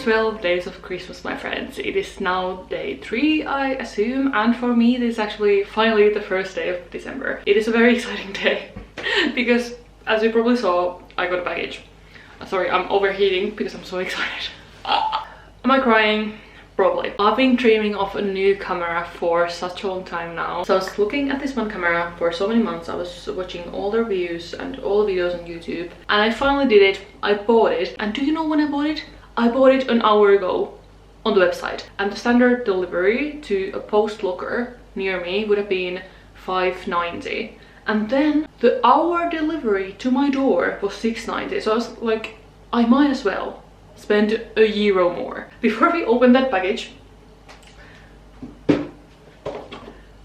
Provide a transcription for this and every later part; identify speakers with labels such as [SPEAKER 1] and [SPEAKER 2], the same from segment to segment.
[SPEAKER 1] 12 days of Christmas, my friends. It is now day 3, I assume, and for me this is actually finally the first day of December. It is a very exciting day because, as you probably saw, I got a package. Sorry, I'm overheating because I'm so excited. Am I crying? Probably. I've been dreaming of a new camera for such a long time now. So I was looking at this one camera for so many months. I was watching all the reviews and all the videos on YouTube, and I finally did it. I bought it, and do you know when I bought it? I bought it an hour ago on the website, and the standard delivery to a post locker near me would have been $5.90, and then the hour delivery to my door was $6.90. So I was like, I might as well spend €1 more. Before we open that package,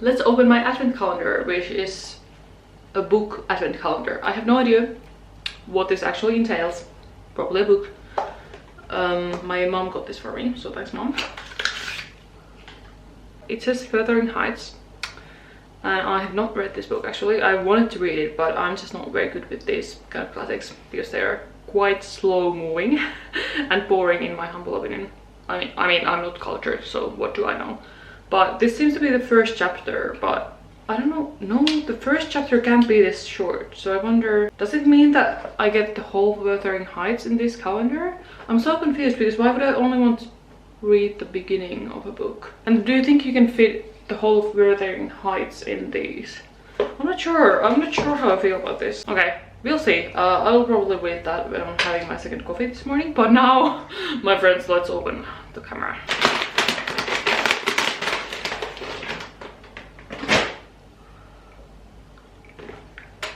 [SPEAKER 1] let's open my advent calendar, which is a book advent calendar. I have no idea what this actually entails. Probably a book. My mom got this for me, so thanks, Mom. It says Wuthering Heights, and I have not read this book actually. I wanted to read it, but I'm just not very good with these kind of classics because they're quite slow moving and boring in my humble opinion. I mean I'm not cultured, so what do I know? But this seems to be the first chapter, but I don't know. No, the first chapter can't be this short, so I wonder, does it mean that I get the whole Wuthering Heights in this calendar? I'm so confused because why would I only want to read the beginning of a book? And do you think you can fit the whole Wuthering Heights in these? I'm not sure how I feel about this. Okay, we'll see. I'll probably read that when I'm having my second coffee this morning. But now, my friends, let's open the camera.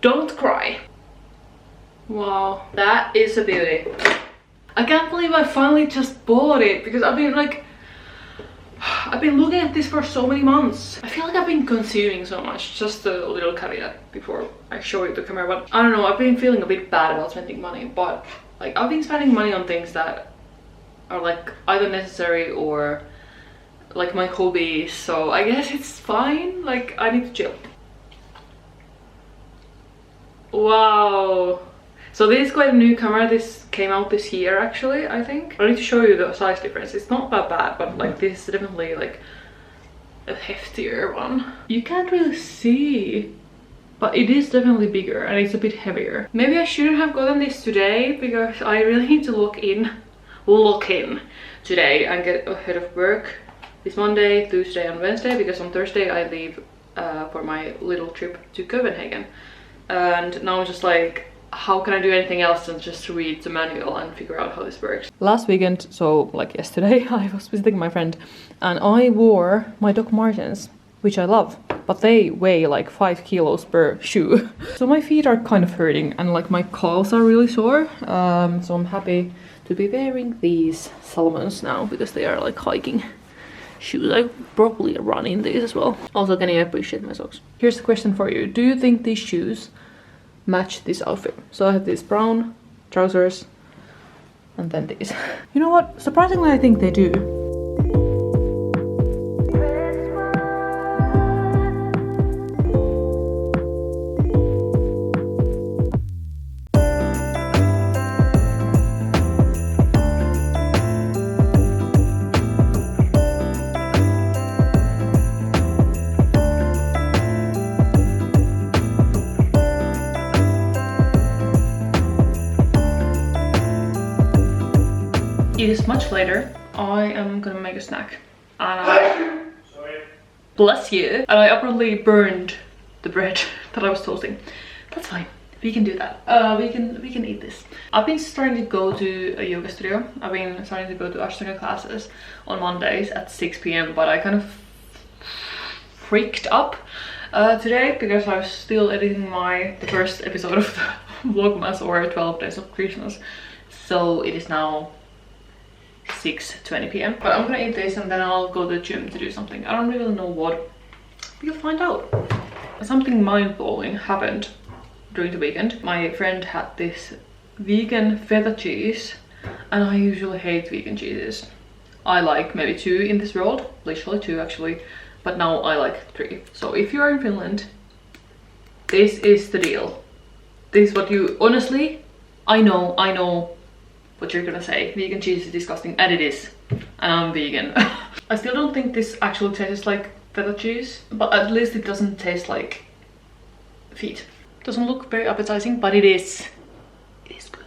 [SPEAKER 1] Don't cry. Wow, that is a beauty. I can't believe I finally just bought it because I've been looking at this for so many months. I feel like I've been consuming so much. Just a little caveat before I show you the camera, but I don't know, I've been feeling a bit bad about spending money, but like I've been spending money on things that are like either necessary or like my hobbies, so I guess it's fine. Like I need to chill. Wow. So this is quite a new camera. This came out this year actually, I think. I need to show you the size difference. It's not that bad, but like this is definitely like a heftier one. You can't really see, but it is definitely bigger and it's a bit heavier. Maybe I shouldn't have gotten this today because I really need to lock in today and get ahead of work this Monday, Tuesday and Wednesday, because on Thursday I leave for my little trip to Copenhagen. And now I'm just like, how can I do anything else than just read the manual and figure out how this works? Last weekend, so like yesterday, I was visiting my friend and I wore my Doc Martens, which I love, but they weigh like 5 kilos per shoe. So my feet are kind of hurting and like my calves are really sore. So I'm happy to be wearing these Salomons now because they are like hiking shoes. I probably run in these as well. Also, can you appreciate my socks? Here's the question for you. Do you think these shoes match this outfit? So I have these brown trousers and then these. You know what? Surprisingly, I think they do. It is much later. I am gonna make a snack. And sorry. Bless you. And I apparently burned the bread that I was toasting. That's fine. We can do that. We can eat this. I've been starting to go to a yoga studio. I've been starting to go to Ashtanga classes on Mondays at 6 p.m. But I kind of freaked up today because I was still editing the first episode of the Vlogmas, or 12 Days of Christmas. So it is now 6:20 p.m. But I'm gonna eat this and then I'll go to the gym to do something. I don't really know what. We'll find out. Something mind-blowing happened during the weekend. My friend had this vegan feta cheese, and I usually hate vegan cheeses. I like maybe 2 in this world, literally 2 actually, but now I like 3. So if you are in Finland, this is the deal. This is what you, honestly, I know what you're gonna say. Vegan cheese is disgusting, and it is. And I'm vegan. I still don't think this actually tastes like feta cheese, but at least it doesn't taste like feet. Doesn't look very appetizing, but it is. It is good.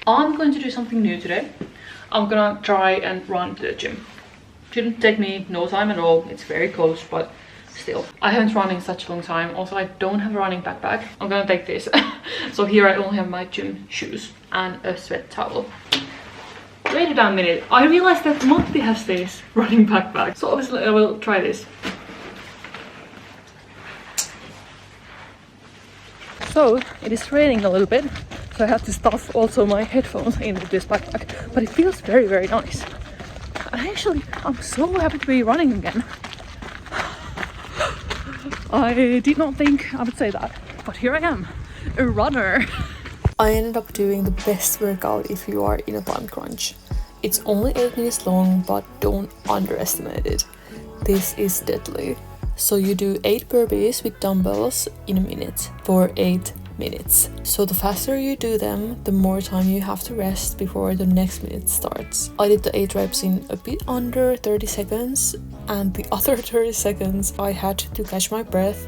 [SPEAKER 1] I'm going to do something new today. I'm gonna try and run to the gym. Shouldn't take me no time at all. It's very close, but still. I haven't run in such a long time. Also, I don't have a running backpack. I'm gonna take this. So here I only have my gym shoes and a sweat towel. Wait a damn minute. I realized that Matti has this running backpack. So obviously I will try this. So it is raining a little bit. So I have to stuff also my headphones into this backpack. But it feels very, very nice. Actually, I'm so happy to be running again. I did not think I would say that, but here I am, a runner. I ended up doing the best workout if you are in a time crunch. It's only 8 minutes long, but don't underestimate it. This is deadly. So you do 8 burpees with dumbbells in a minute for 8 minutes. So the faster you do them, the more time you have to rest before the next minute starts. I did the 8 reps in a bit under 30 seconds, and the other 30 seconds I had to catch my breath.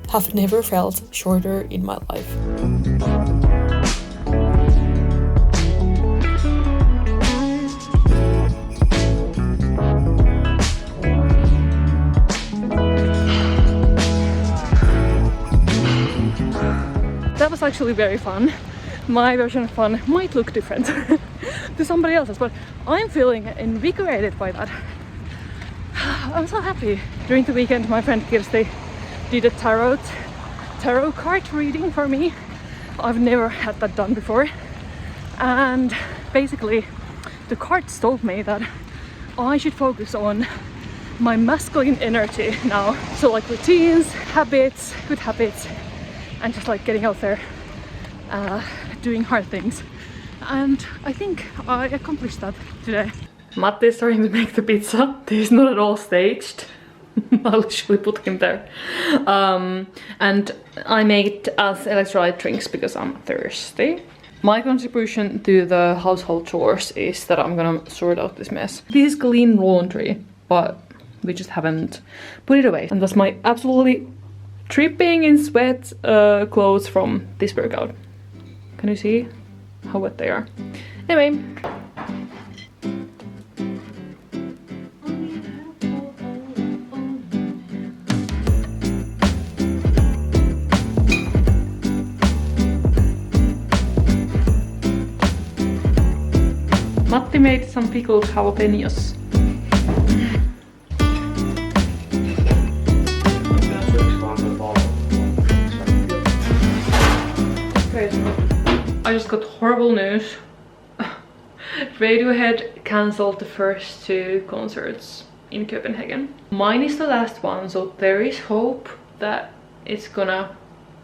[SPEAKER 1] Have never felt shorter in my life. That was actually very fun. My version of fun might look different to somebody else's, but I'm feeling invigorated by that. I'm so happy. During the weekend, my friend Kirsti did a tarot card reading for me. I've never had that done before. And basically, the cards told me that I should focus on my masculine energy now. So like routines, habits, good habits, and just like getting out there, doing hard things. And I think I accomplished that today. Matti is starting to make the pizza. This is not at all staged. I'll literally put him there. And I made it as electrolyte drinks because I'm thirsty. My contribution to the household chores is that I'm gonna sort out this mess. This is clean laundry, but we just haven't put it away. And that's my absolutely dripping in sweat clothes from this workout. Can you see how wet they are? Anyway. Matti made some pickled jalapenos. I just got horrible news. Radiohead cancelled the first 2 concerts in Copenhagen. Mine is the last one, so there is hope that it's gonna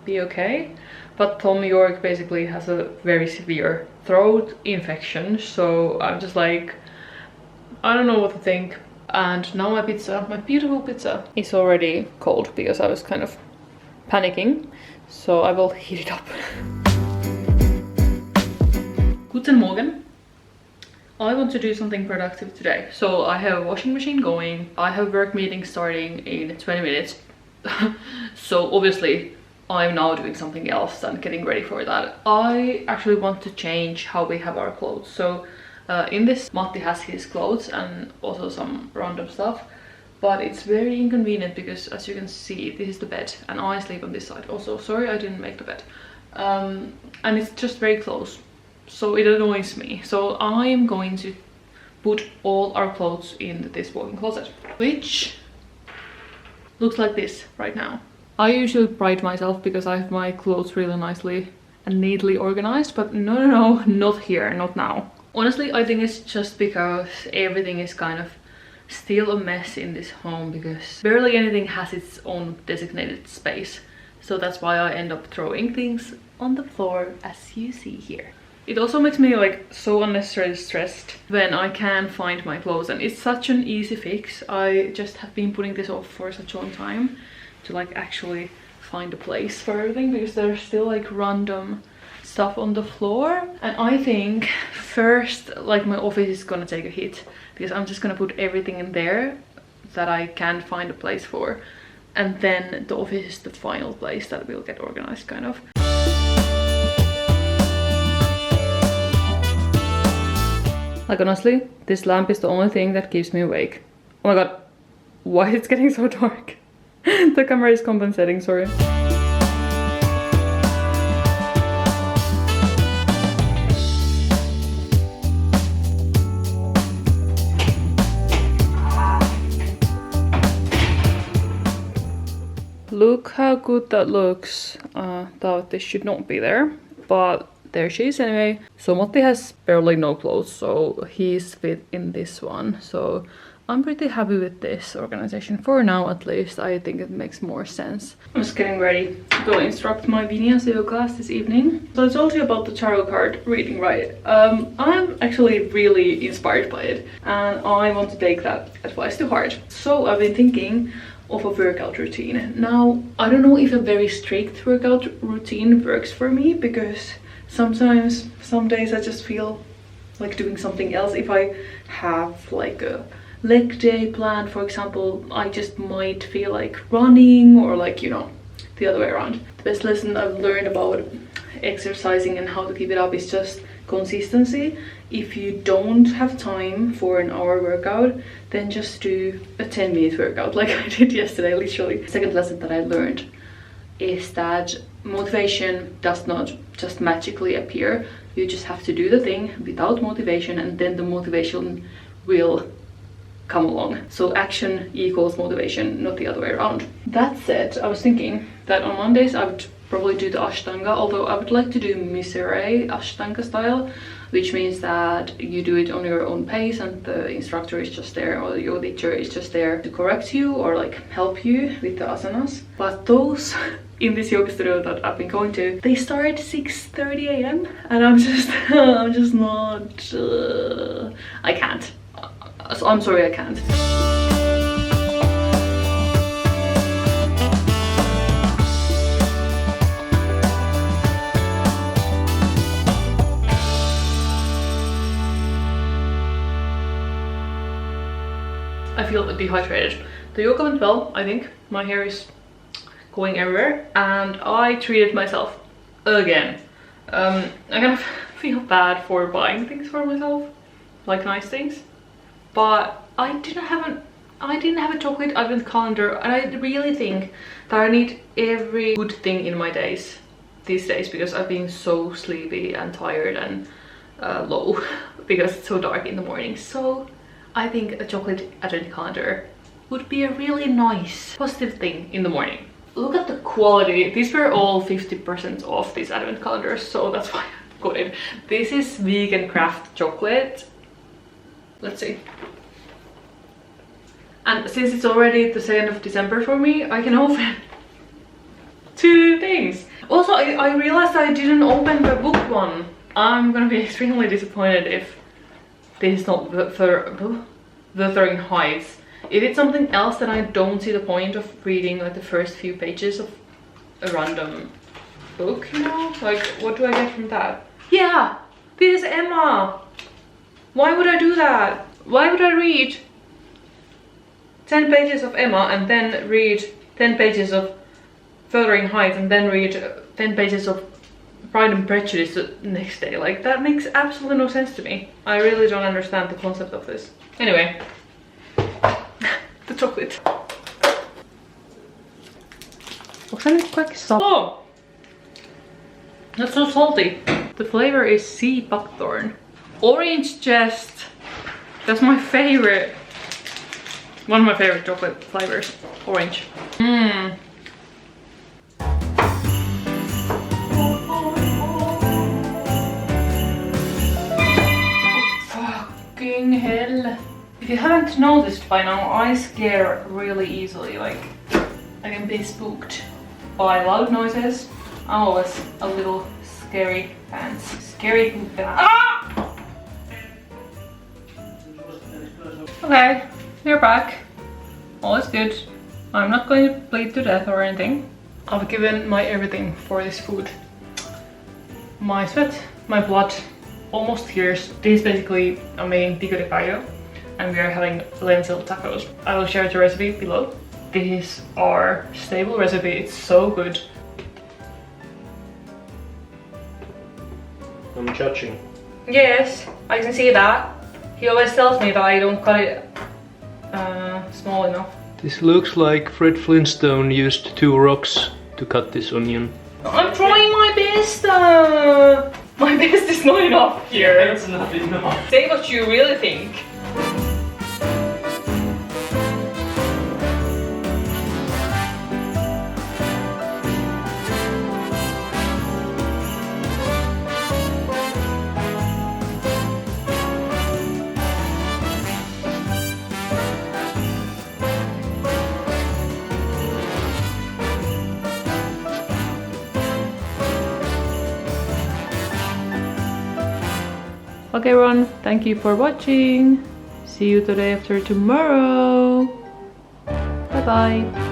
[SPEAKER 1] be okay. But Tom York basically has a very severe throat infection, so I'm just like, I don't know what to think. And now my pizza, my beautiful pizza, is already cold because I was kind of panicking. So I will heat it up. Guten Morgen. I want to do something productive today. So I have a washing machine going. I have work meeting starting in 20 minutes. So obviously I'm now doing something else than getting ready for that. I actually want to change how we have our clothes. So in this, Matti has his clothes and also some random stuff. But it's very inconvenient because, as you can see, this is the bed and I sleep on this side. Also, sorry I didn't make the bed. And it's just very close. So it annoys me. So I'm going to put all our clothes in this walk-in closet, which looks like this right now. I usually pride myself because I have my clothes really nicely and neatly organized, but no, not here, not now. Honestly, I think it's just because everything is kind of still a mess in this home because barely anything has its own designated space. So that's why I end up throwing things on the floor, as you see here. It also makes me like so unnecessarily stressed when I can't find my clothes, and it's such an easy fix. I just have been putting this off for such a long time to like actually find a place for everything because there's still like random stuff on the floor. And I think first, like, my office is gonna take a hit because I'm just gonna put everything in there that I can't find a place for. And then the office is the final place that will get organized, kind of. Like, honestly, this lamp is the only thing that keeps me awake. Oh my god, why is it getting so dark? The camera is compensating, sorry. Look how good that looks. Thought this should not be there, but there she is anyway. So Matti has barely no clothes, so he's fit in this one. So I'm pretty happy with this organization for now, at least. I think it makes more sense. I'm just getting ready to go instruct my vinyasa class this evening. So I told you about the tarot card reading, right? I'm actually really inspired by it, and I want to take that advice to heart. So I've been thinking of a workout routine. Now, I don't know if a very strict workout routine works for me, because sometimes, some days I just feel like doing something else. If I have like a leg day planned, for example, I just might feel like running, or like, you know, the other way around. The best lesson I've learned about exercising and how to keep it up is just consistency. If you don't have time for an hour workout, then just do a 10-minute workout like I did yesterday, literally. The second lesson that I learned is that motivation does not just magically appear. You just have to do the thing without motivation, and then the motivation will come along. So action equals motivation, not the other way around. That said, I was thinking that on Mondays I would probably do the Ashtanga, although I would like to do Misere Ashtanga style, which means that you do it on your own pace and the instructor is just there, or your teacher is just there to correct you or like help you with the asanas. But those in this yoga studio that I've been going to, they start at 6:30 a.m. and I'm just not, I can't. So I'm sorry, I can't. I feel dehydrated. The yoga went well, I think. My hair is going everywhere, and I treated myself again. I kind of feel bad for buying things for myself, like nice things, but I didn't have a chocolate advent calendar, and I really think that I need every good thing in my days these days, because I've been so sleepy and tired and low because it's so dark in the morning. So I think a chocolate advent calendar would be a really nice positive thing in the morning. Look at the quality. These were all 50% off, these advent calendars, so that's why I got it. This is vegan craft chocolate. Let's see. And since it's already the 2nd of December for me, I can open 2 things. Also, I realized I didn't open the book one. I'm gonna be extremely disappointed if this is not the Wuthering Heights. If it's something else, then I don't see the point of reading like the first few pages of a random book, you know? Like, what do I get from that? Yeah, this is Emma. Why would I do that? Why would I read 10 pages of Emma and then read 10 pages of Wuthering Heights and then read 10 pages of Pride and Prejudice the next day? Like, that makes absolutely no sense to me. I really don't understand the concept of this. Anyway, the chocolate. Oh! That's so salty. The flavor is sea buckthorn. Orange Chest. That's my favorite. One of my favorite chocolate flavors. Orange. Mmm. Fucking hell. If you haven't noticed by now, I scare really easily. Like, I can be spooked by loud noises. I'm always a little scary pants. Scary pants. Ah! Okay, we're back. All is good. I'm not going to bleed to death or anything. I've given my everything for this food. my sweat, my blood, almost tears. This is basically a main pico de gallo, and we are having lentil tacos. I will share the recipe below. This is our stable recipe, it's so good.
[SPEAKER 2] I'm judging.
[SPEAKER 1] Yes, I can see that. He always tells me that I don't cut it small enough.
[SPEAKER 2] This looks like Fred Flintstone used 2 rocks to cut this onion.
[SPEAKER 1] I'm trying my best! My best is not enough here.
[SPEAKER 2] It's not enough.
[SPEAKER 1] Say what you really think. Okay everyone, thank you for watching. See you the day after tomorrow. Bye bye.